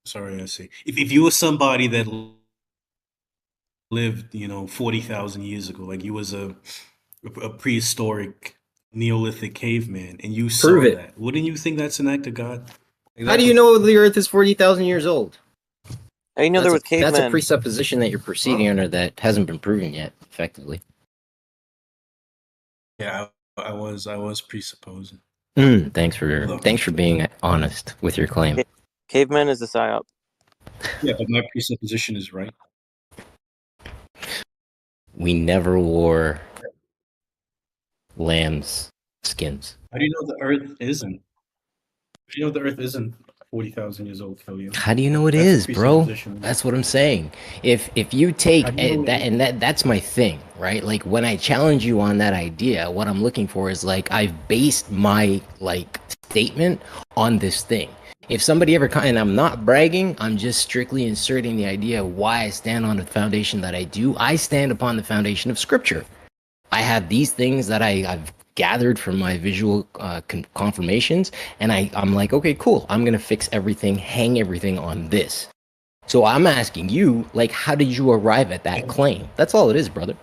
Sorry, I see. If you were somebody that lived, 40,000 years ago, like you was a prehistoric Neolithic caveman, and you Prove saw it. that, wouldn't you think that's an act of God? Like How do that's you a know the Earth is 40,000 years old? I know there was That's a cavemen. presupposition that you're proceeding under that hasn't been proven yet, effectively. yeah. I was presupposing. Look, Thanks for being honest with your claim. Cavemen is a psyop. yeah, but my presupposition is right. We never wore lamb's skins. How do you know the Earth isn't? How do you know the Earth isn't 40,000 years old, Kelly? How do you know it That's a is, bro? presupposition. That's what I'm saying. If you take How do you know that, and that's my thing, right? Like when I challenge you on that idea, what I'm looking for is like I've based my like statement on this thing. If somebody ever and I'm not bragging, I'm just strictly inserting the idea of why I stand on the foundation that I do. I stand upon the foundation of scripture. I have these things that I've gathered from my visual confirmations, and I'm like, okay, cool. I'm gonna fix everything, hang everything on this. So I'm asking you, like, how did you arrive at that claim? That's all it is, brother.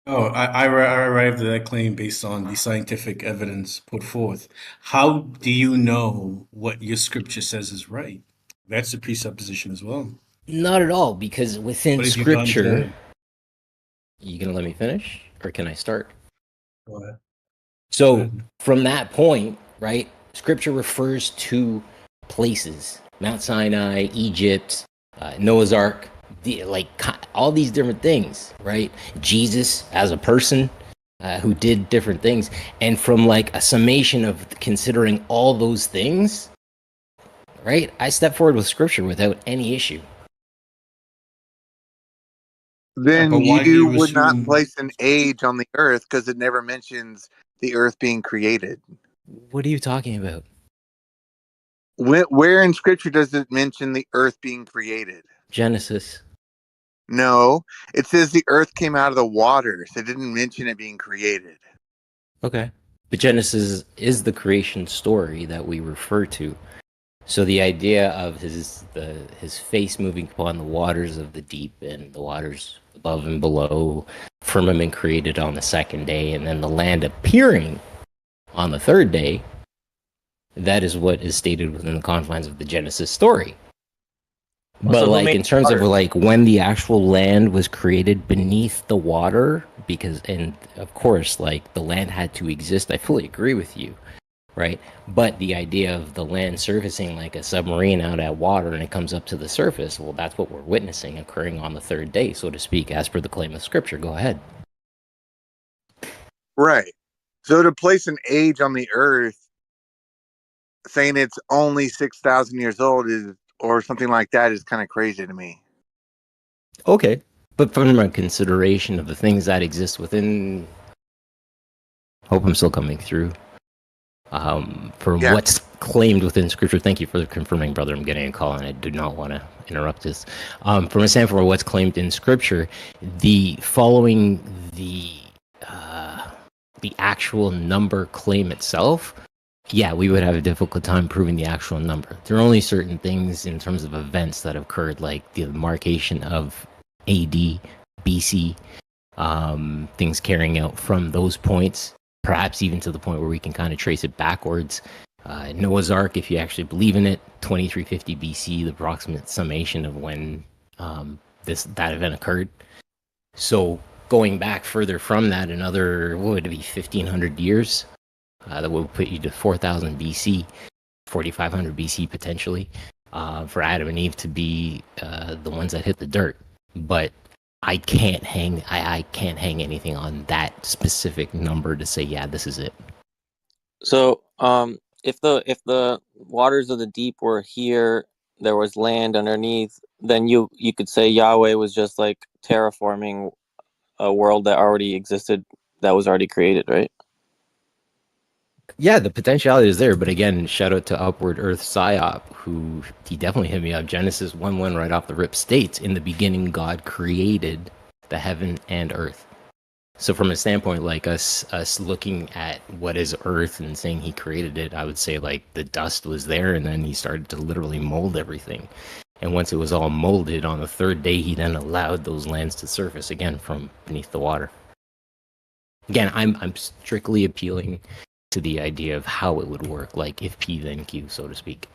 Oh, I arrived at that claim based on the scientific evidence put forth. How do you know what your scripture says is right? That's a presupposition as well. Not at all, because within What have you done scripture, today? you gonna let me finish, or can I start? Go ahead. Go So ahead. from that point, right, scripture refers to places: Mount Sinai, Egypt, Noah's Ark, all these different things, right? Jesus as a person who did different things, and from like a summation of considering all those things, right? I step forward with scripture without any issue. Yeah, Then but why do you you would not assume? place an age on the earth because it never mentions the earth being created. What are you talking about? Where in scripture does it mention the earth being created? Genesis. No, it says the earth came out of the waters. It didn't mention it being created. Okay. But Genesis is the creation story that we refer to. So the idea of his face moving upon the waters of the deep and the waters above and below, firmament created on the second day, and then the land appearing on the third day, that is what is stated within the confines of the Genesis story. But So who like made in terms of water? like when the actual land was created beneath the water, because and of course like the land had to exist. I fully agree with you, right? But the idea of the land surfacing like a submarine out at water and it comes up to the surface, well, that's what we're witnessing occurring on the third day, so to speak, as per the claim of scripture. Go ahead. Right. So to place an age on the earth saying it's only 6,000 years old is or something like that is kind of crazy to me. Okay. But from a consideration of the things that exist within, hope I'm still coming through. From Yeah. what's claimed within scripture, thank you for confirming, brother. I'm getting a call and I do not want to interrupt this. From a standpoint of what's claimed in scripture, the following the actual number claim itself, yeah, we would have a difficult time proving the actual number. There are only certain things in terms of events that occurred, like the markation of AD, BC, things carrying out from those points, perhaps even to the point where we can kind of trace it backwards. Noah's Ark, if you actually believe in it, 2350 BC, the approximate summation of when that event occurred. So going back further from that, another, what would it be, 1500 years? That would put you to 4000 BC, 4500 BC potentially, for Adam and Eve to be the ones that hit the dirt. But I can't hang anything on that specific number to say, yeah, this is it. So if the waters of the deep were here, there was land underneath, then you could say Yahweh was just like terraforming a world that already existed, that was already created, right? Yeah, the potentiality is there, but again, shout out to Upward Earth Psyop, who he definitely hit me up. Genesis 1:1 right off the rip states, in the beginning God created the heaven and earth. So from a standpoint like us looking at what is Earth and saying he created it, I would say like the dust was there and then he started to literally mold everything. And once it was all molded on the third day, he then allowed those lands to surface again from beneath the water. Again, I'm strictly appealing to the idea of how it would work, like if P then Q, so to speak.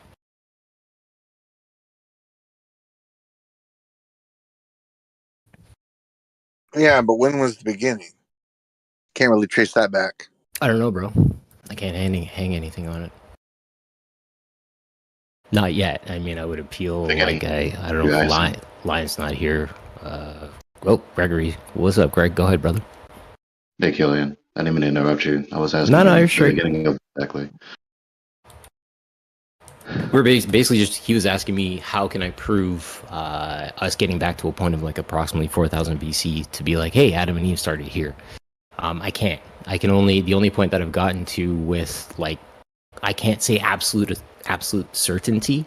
Yeah, but when was the beginning? Can't really trace that back. I don't know, bro. I can't hang anything on it. Not yet. I mean, I would appeal Beginning. like I don't know Yeah, if Lion's not here. Oh, Gregory, what's up, Greg? Go ahead, brother. Hey, Killian. I didn't mean to interrupt you. I was asking. No, you're the straight. beginning of exactly. We're basically just, he was asking me how can I prove us getting back to a point of like approximately 4000 BC to be like, hey, Adam and Eve started here. I can't. The only point that I've gotten to with like, I can't say absolute certainty,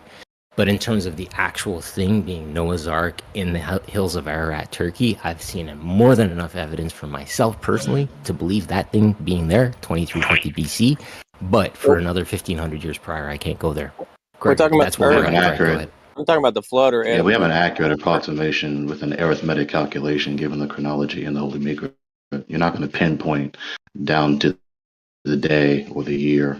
but in terms of the actual thing being Noah's Ark in the hills of Ararat, Turkey, I've seen more than enough evidence for myself personally to believe that thing being there, 2350 BC. But for another 1500 years prior, I can't go there. We're talking about that's what we're Earth. going to Accurate. go ahead. I'm talking about the flood or Yeah, we have an accurate approximation with an arithmetic calculation given the chronology in the Holy Mikra. You're not going to pinpoint down to the day or the year.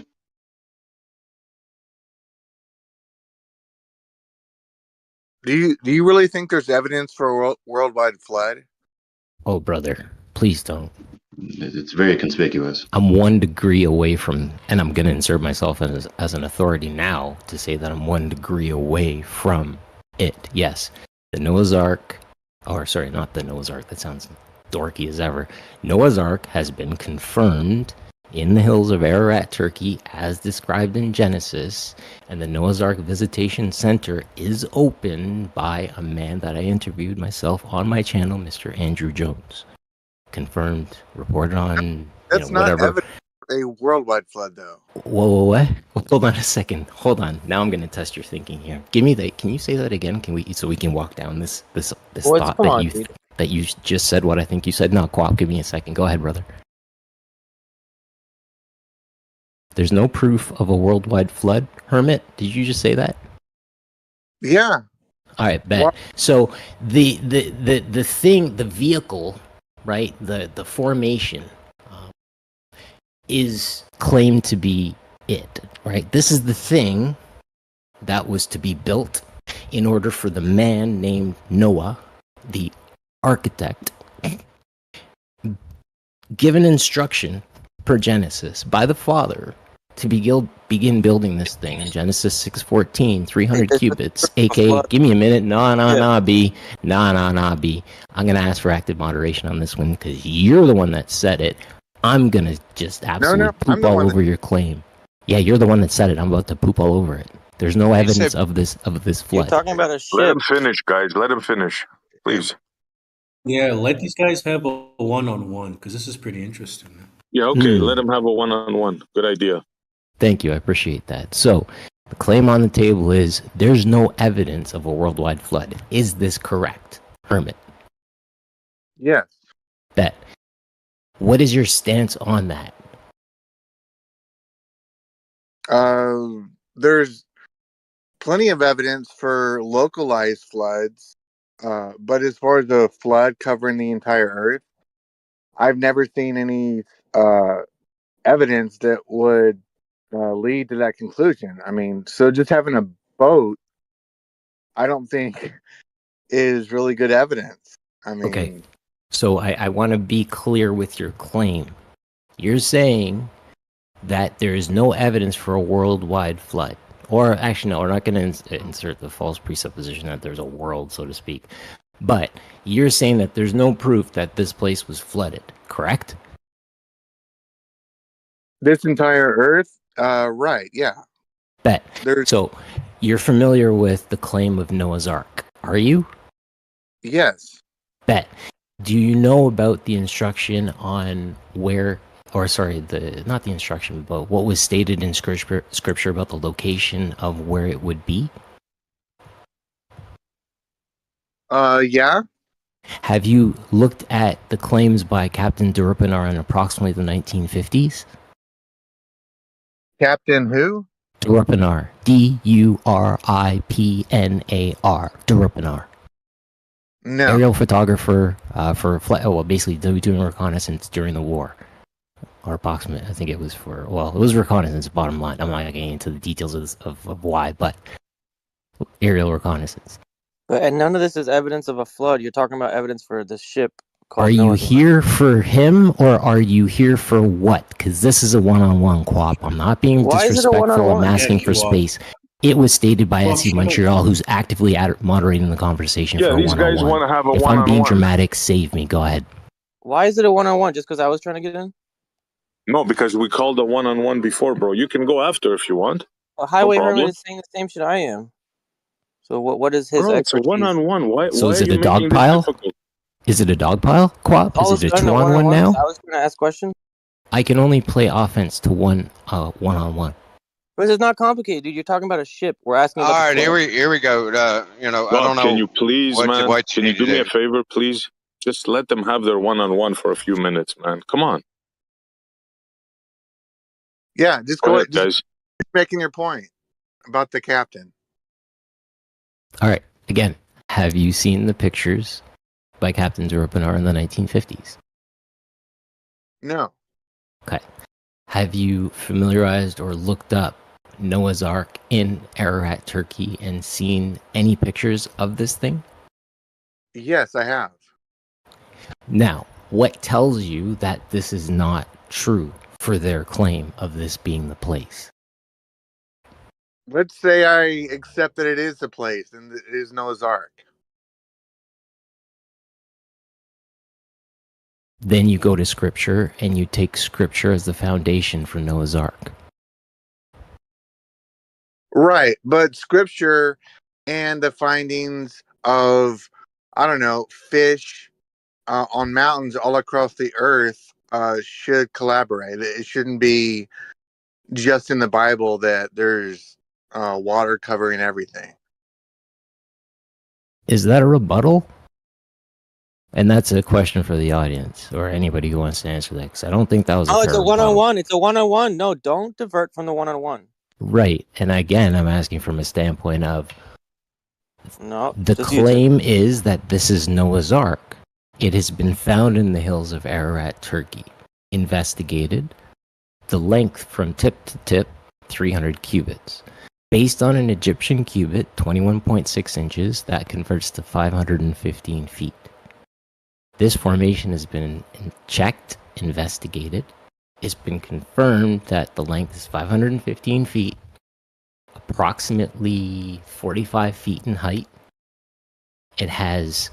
Do you really think there's evidence for a worldwide flood? Oh, brother, please don't. It's very conspicuous. I'm 1 degree away from, and I'm going to insert myself as an authority now to say that I'm 1 degree away from it. Yes, the Noah's Ark, or sorry, not the Noah's Ark, that sounds dorky as ever. Noah's Ark has been confirmed in the hills of Ararat, Turkey, as described in Genesis, and the Noah's Ark Visitation Center is open by a man that I interviewed myself on my channel, Mr. Andrew Jones. Confirmed, reported on, That's not whatever. evidence for a worldwide flood, though. Whoa, what? Hold on a second. Hold on. Now I'm going to test your thinking here. Give me that. Can you say that again? So we can walk down this thought that you just said what I think you said? No, Quap, give me a second. Go ahead, brother. There's no proof of a worldwide flood, Hermit. Did you just say that? Yeah. All right, bet. What? So the thing, the vehicle, right? The formation is claimed to be it, right? This is the thing that was to be built in order for the man named Noah, the architect, given instruction per Genesis by the Father to begin building this thing in Genesis 6:14, 300 cubits, aka, give me a minute, B. I'm going to ask for active moderation on this one because you're the one that said it. I'm going to just absolutely poop all over your claim. Yeah, you're the one that said it. I'm about to poop all over it. There's no evidence of this You're flood. talking about a Let ship. him finish, guys. Let him finish, please. Yeah, let these guys have a one-on-one because this is pretty interesting. Yeah, okay. Let him have a one-on-one. Good idea. Thank you. I appreciate that. So the claim on the table is there's no evidence of a worldwide flood. Is this correct, Hermit? Yes. Bet. What is your stance on that? There's plenty of evidence for localized floods, but as far as a flood covering the entire Earth, I've never seen any evidence that would lead to that conclusion. I mean, so just having a boat, I don't think is really good evidence. I mean, Okay. So I want to be clear with your claim. You're saying that there is no evidence for a worldwide flood. Or actually, no, we're not going to insert the false presupposition that there's a world, so to speak. But you're saying that there's no proof that this place was flooded, correct? this entire Earth, right? Yeah. Bet. There's So you're familiar with the claim of Noah's Ark, are you? yes. Bet. Do you know about the instruction on where, or sorry, not the instruction, but what was stated in scripture about the location of where it would be? Yeah. Have you looked at the claims by Captain Durupinar in approximately the 1950s? Captain who? Durupinar. Duripnar. Durupinar. No. Aerial photographer basically doing reconnaissance during the war. Or approximate, I think it was it was reconnaissance, bottom line. I'm not getting into the details of why, but aerial reconnaissance. And none of this is evidence of a flood. You're talking about evidence for this ship. Are you here for him or are you here for what? Because this is a one-on-one Quap. I'm not being Why is it a disrespectful. one-on-one? I'm asking Yeah, for you are. space. It was stated by Well, SC shut Montreal, who's actively moderating the conversation Yeah, for a these guys one-on-one. want to have a If I'm being one-on-one. dramatic, save me. Go ahead. Why is it a one-on-one? Just because I was trying to get in? No, because we called a one-on-one before, bro. You can go after if you want. Well, Highway problem. Hermit is saying the same shit I am. So what is his Bro, it's a expertise? one-on-one. Why So is are it you a dog making this pile? difficult? Is it a dog pile, Quap? All Is of it a sudden, 2-on-1 one-on-one? now? I was going to ask questions. I can only play offense to one-on-one. But it's not complicated, dude. You're talking about a ship. We're asking All about right, the flood. here we go. I don't Bob, know can you please, what man? you Can you need to do me a do. favor, please? Just let them have their one-on-one for a few minutes, man. Come on. Yeah, just Go go ahead, just guys. making your point about the captain. All right. Again, have you seen the pictures by Captain Durupinar in the 1950s? No. Okay. Have you familiarized or looked up Noah's Ark in Ararat, Turkey, and seen any pictures of this thing? Yes, I have. Now, what tells you that this is not true for their claim of this being the place? Let's say I accept that it is the place and it is Noah's Ark. Then you go to Scripture and you take Scripture as the foundation for Noah's Ark. Right, but scripture and the findings of, I don't know, fish on mountains all across the earth should collaborate. It shouldn't be just in the Bible that there's water covering everything. Is that a rebuttal? And that's a question for the audience or anybody who wants to answer that, because I don't think that was Oh, a it's fair a rebuttal. one-on-one. It's a one-on-one. No, don't divert from the one-on-one. Right. And again, I'm asking from a standpoint of No. the just use it. claim is that this is Noah's Ark. It has been found in the hills of Ararat, Turkey. Investigated. The length from tip to tip, 300 cubits. Based on an Egyptian cubit, 21.6 inches, that converts to 515 feet. This formation has been checked, investigated. It's been confirmed that the length is 515 feet, approximately 45 feet in height. It has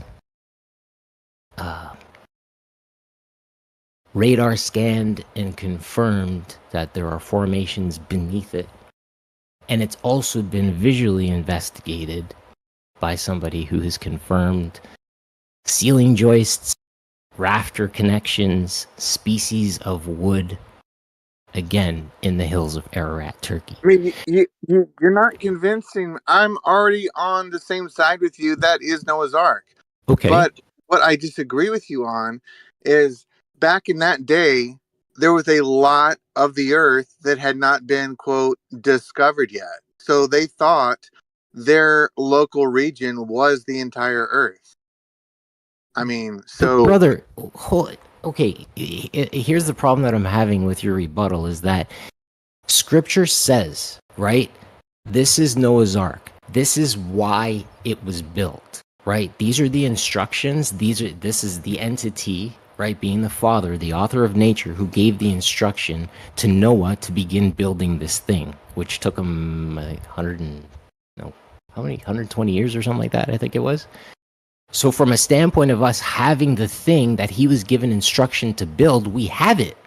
radar scanned and confirmed that there are formations beneath it. And it's also been visually investigated by somebody who has confirmed ceiling joists, rafter connections, species of wood, again, in the hills of Ararat, Turkey. I mean, you're not convincing. I'm already on the same side with you. That is Noah's Ark. Okay. But what I disagree with you on is back in that day, there was a lot of the earth that had not been, quote, discovered yet. So they thought their local region was the entire earth. I mean, so. But brother, okay, here's the problem that I'm having with your rebuttal is that Scripture says, right, this is Noah's Ark. This is why it was built, right? These are the instructions. This is the entity, right, being the Father, the author of nature, who gave the instruction to Noah to begin building this thing, which took him 120 years or something like that, I think it was. So from a standpoint of us having the thing that he was given instruction to build, we have it.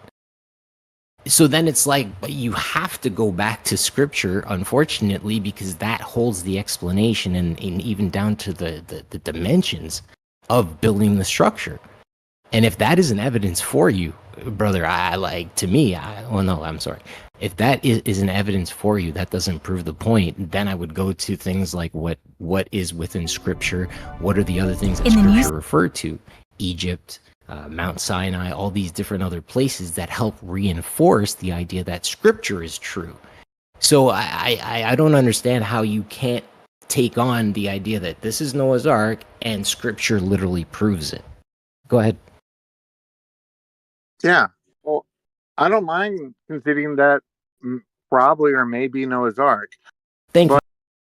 So then it's like, but you have to go back to Scripture, unfortunately, because that holds the explanation and even down to the dimensions of building the structure. And if that is an evidence for you, brother, I'm sorry. If that is an evidence for you, that doesn't prove the point. Then I would go to things like what is within Scripture. What are the other things that Scripture referred to? Egypt, Mount Sinai, all these different other places that help reinforce the idea that Scripture is true. So I don't understand how you can't take on the idea that this is Noah's Ark and Scripture literally proves it. Go ahead. Yeah. Well, I don't mind considering that probably or maybe Noah's Ark. Thank you.